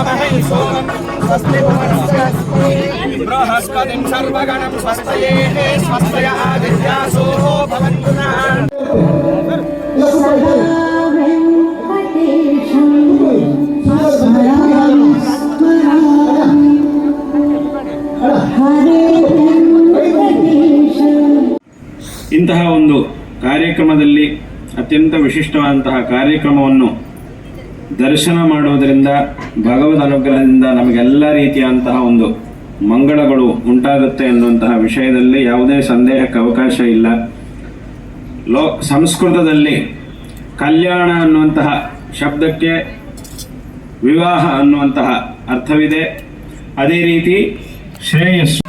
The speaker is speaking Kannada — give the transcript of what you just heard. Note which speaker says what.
Speaker 1: यजामहे सोमं स्वस्ति बृहस्पतिं सर्वगणं स्वस्तये स्वस्तय आदित्यासो भवन्तु नः
Speaker 2: ಇಂತಹ ಒಂದು ಕಾರ್ಯಕ್ರಮದಲ್ಲಿ ಅತ್ಯಂತ ವಿಶಿಷ್ಟವಾದಂತಹ ಕಾರ್ಯಕ್ರಮವನ್ನು ದರ್ಶನ ಮಾಡುವುದರಿಂದ ಭಗವದ್ ಅನುಗ್ರಹದಿಂದ ನಮಗೆಲ್ಲ ರೀತಿಯಾದಂತಹ ಒಂದು ಮಂಗಳಗಳು ಉಂಟಾಗುತ್ತೆ ಎನ್ನುವಂತಹ ವಿಷಯದಲ್ಲಿ ಯಾವುದೇ ಸಂದೇಹಕ್ಕೆ ಅವಕಾಶ ಇಲ್ಲ. ಸಂಸ್ಕೃತದಲ್ಲಿ ಕಲ್ಯಾಣ ಅನ್ನುವಂತಹ ಶಬ್ದಕ್ಕೆ ವಿವಾಹ ಅನ್ನುವಂತಹ ಅರ್ಥವಿದೆ. ಅದೇ ರೀತಿ ಶ್ರೇಯಸ್ಸು